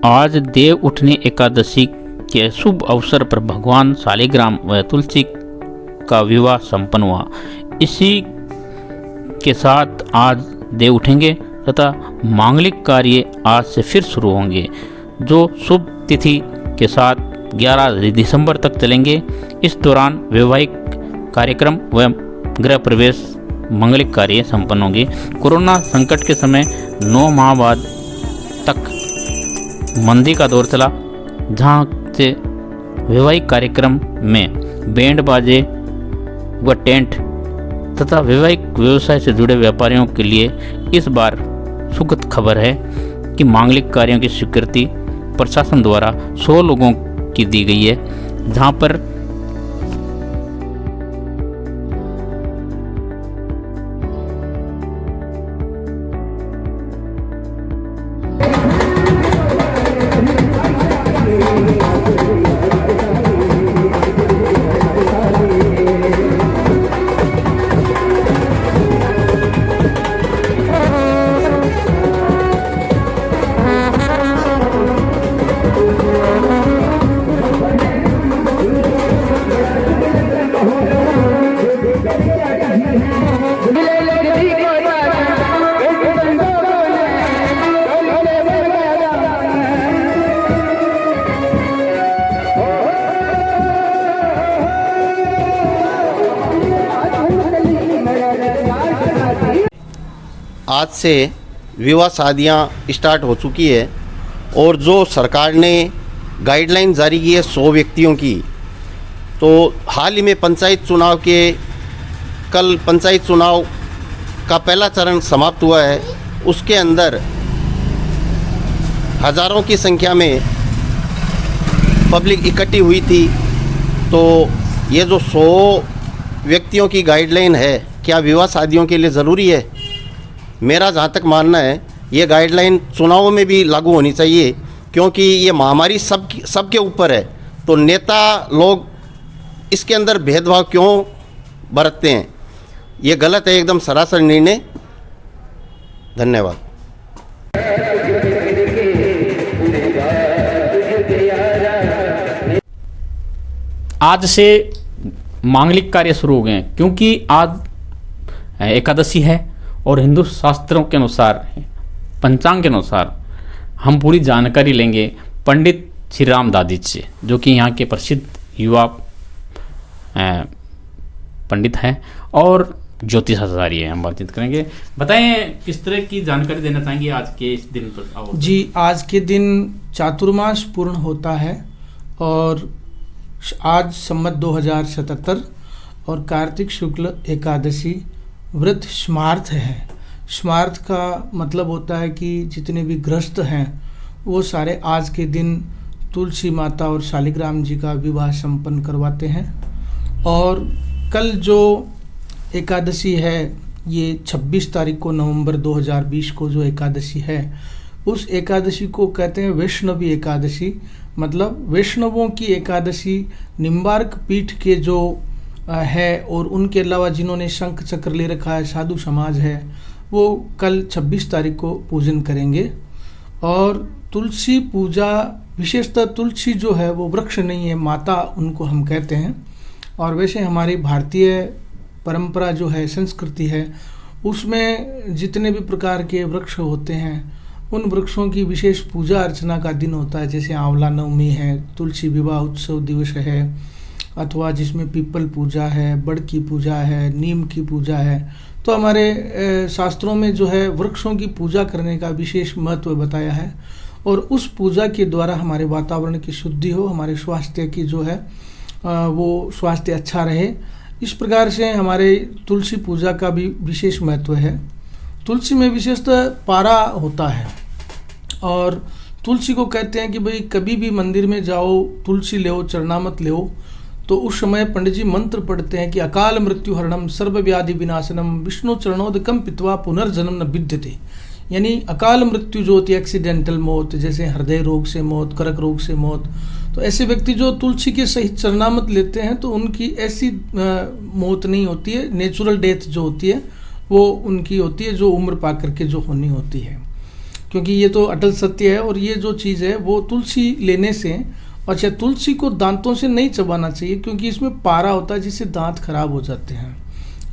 आज देव उठनी एकादशी के शुभ अवसर पर भगवान शालिग्राम व तुलसी का विवाह संपन्न हुआ। इसी के साथ आज देव उठेंगे तथा मांगलिक कार्य आज से फिर शुरू होंगे, जो शुभ तिथि के साथ 11 दिसंबर तक चलेंगे। इस दौरान वैवाहिक कार्यक्रम व गृह प्रवेश मांगलिक कार्य संपन्न होंगे। कोरोना संकट के समय 9 माह बाद तक मंदी का दौर चला, जहां से वैवाहिक कार्यक्रम में बैंड बाजे व टेंट तथा वैवाहिक व्यवसाय से जुड़े व्यापारियों के लिए इस बार सुखद खबर है कि मांगलिक कार्यों की स्वीकृति प्रशासन द्वारा 100 लोगों की दी गई है, जहां पर आज से विवाह शादियां स्टार्ट हो चुकी है और जो सरकार ने गाइडलाइन जारी की है 100 व्यक्तियों की, तो हाल ही में पंचायत चुनाव के कल पंचायत चुनाव का पहला चरण समाप्त हुआ है। उसके अंदर हज़ारों की संख्या में पब्लिक इकट्ठी हुई थी। तो ये जो 100 व्यक्तियों की गाइडलाइन है, क्या विवाह शादियों के लिए ज़रूरी है? मेरा जहाँ तक मानना है, ये गाइडलाइन चुनावों में भी लागू होनी चाहिए, क्योंकि ये महामारी सबके ऊपर है। तो नेता लोग इसके अंदर भेदभाव क्यों बरतते हैं? ये गलत है, एकदम सरासर निर्णय। धन्यवाद। आज से मांगलिक कार्य शुरू हो गए हैं, क्योंकि आज एकादशी है और हिंदू शास्त्रों के अनुसार, पंचांग के अनुसार हम पूरी जानकारी लेंगे पंडित श्री राम दादी से, जो कि यहाँ के प्रसिद्ध युवा पंडित हैं और ज्योतिष आचार्य हैं। हम बातचीत करेंगे। बताएं किस तरह की जानकारी देना चाहेंगे आज के इस दिन पर? जी, आज के दिन चातुर्मास पूर्ण होता है और आज संवत 2077 और कार्तिक शुक्ल एकादशी व्रत स्मार्थ है। स्मार्थ का मतलब होता है कि जितने भी गृहस्थ हैं वो सारे आज के दिन तुलसी माता और शालिग्राम जी का विवाह संपन्न करवाते हैं। और कल जो एकादशी है, ये 26 तारीख को नवंबर 2020 को जो एकादशी है, उस एकादशी को कहते हैं वैष्णवी एकादशी। मतलब वैष्णवों की एकादशी। निम्बार्क पीठ के जो है और उनके अलावा जिन्होंने शंख चक्र ले रखा है, साधु समाज है, वो कल 26 तारीख को पूजन करेंगे। और तुलसी पूजा, विशेषतः तुलसी जो है वो वृक्ष नहीं है, माता उनको हम कहते हैं। और वैसे हमारी भारतीय परंपरा जो है, संस्कृति है, उसमें जितने भी प्रकार के वृक्ष होते हैं उन वृक्षों की विशेष पूजा अर्चना का दिन होता है। जैसे आंवला नवमी है, तुलसी विवाह उत्सव दिवस है, अथवा जिसमें पीपल पूजा है, बड़ की पूजा है, नीम की पूजा है। तो हमारे शास्त्रों में जो है वृक्षों की पूजा करने का विशेष महत्व बताया है। और उस पूजा के द्वारा हमारे वातावरण की शुद्धि हो, हमारे स्वास्थ्य की जो है वो स्वास्थ्य अच्छा रहे। इस प्रकार से हमारे तुलसी पूजा का भी विशेष महत्व है। तुलसी में विशेषतः पारा होता है और तुलसी को कहते हैं कि भाई कभी भी मंदिर में जाओ, तुलसी ले, चरणामत ले, तो उस समय पंडित जी मंत्र पढ़ते हैं कि अकाल मृत्यु हरणम सर्व व्याधि विनाशनम विष्णु चरणोदकम पित्वा पुनर्जन्म न विद्यते। यानी अकाल मृत्यु जो होती है, एक्सीडेंटल मौत, जैसे हृदय रोग से मौत, कर्क रोग से मौत, तो ऐसे व्यक्ति जो तुलसी के सहित चरणामत लेते हैं तो उनकी ऐसी मौत नहीं होती है। नेचुरल डेथ जो होती है वो उनकी होती है, जो उम्र पा करके जो होनी होती है। क्योंकि ये तो अटल सत्य है। और ये जो चीज़ है वो तुलसी लेने से, अच्छा तुलसी को दांतों से नहीं चबाना चाहिए क्योंकि इसमें पारा होता है जिससे दांत खराब हो जाते हैं।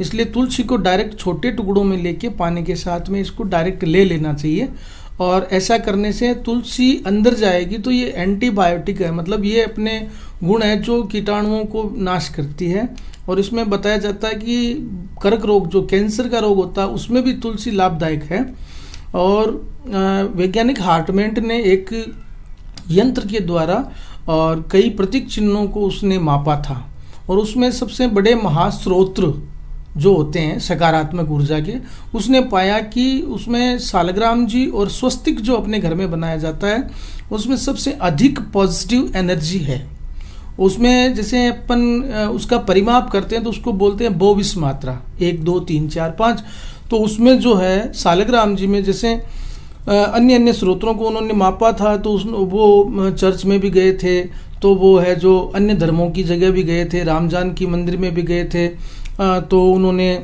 इसलिए तुलसी को डायरेक्ट छोटे टुकड़ों में लेके पानी के साथ में इसको डायरेक्ट ले लेना चाहिए। और ऐसा करने से तुलसी अंदर जाएगी तो ये एंटीबायोटिक है, मतलब ये अपने गुण है जो कीटाणुओं को नाश करती है। और इसमें बताया जाता है कि कर्क रोग, जो कैंसर का रोग होता है, उसमें भी तुलसी लाभदायक है। और वैज्ञानिक हार्टमैन ने एक यंत्र के द्वारा और कई प्रतीक चिन्हों को उसने मापा था, और उसमें सबसे बड़े महास्रोत्र जो होते हैं सकारात्मक ऊर्जा के, उसने पाया कि उसमें सालग्राम जी और स्वस्तिक जो अपने घर में बनाया जाता है उसमें सबसे अधिक पॉजिटिव एनर्जी है। उसमें जैसे अपन उसका परिमाप करते हैं तो उसको बोलते हैं 22 मात्रा, 1 2 3 4 5। तो उसमें जो है सालग्राम जी में जैसे अन्य अन्य स्रोतों को उन्होंने मापा था, तो वो चर्च में भी गए थे, तो वो है जो अन्य धर्मों की जगह भी गए थे, राम जानकी मंदिर में भी गए थे, तो उन्होंने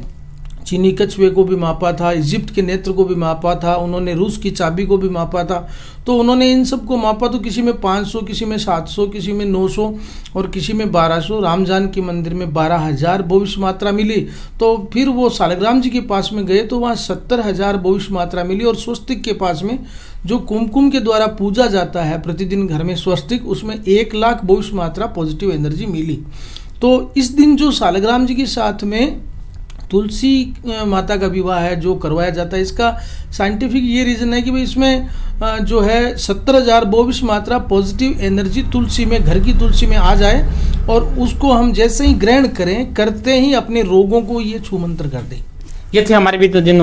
चीनी कछुए को भी मापा था, इजिप्ट के नेत्र को भी मापा था, उन्होंने रूस की चाबी को भी मापा था। तो उन्होंने इन सब को मापा, तो किसी में 500, किसी में 700, किसी में 900 और किसी में 1200। राम जानकी मंदिर में 12,000 22 मात्रा मिली। तो फिर वो सालग्राम जी के पास में गए तो वहाँ 70,000 22 मात्रा मिली। और स्वस्तिक के पास में जो कुमकुम के द्वारा पूजा जाता है प्रतिदिन घर में स्वस्तिक, उसमें 1,00,000 22 मात्रा पॉजिटिव एनर्जी मिली। तो इस दिन जो सालग्राम जी के साथ में तुलसी माता का विवाह है जो करवाया जाता है, इसका साइंटिफिक ये रीज़न है कि भाई इसमें जो है 70,000 22 मात्रा पॉजिटिव एनर्जी तुलसी में, घर की तुलसी में आ जाए, और उसको हम जैसे ही ग्रहण करें करते ही अपने रोगों को ये छूमंतर कर दें। ये थे हमारे भी तो जिन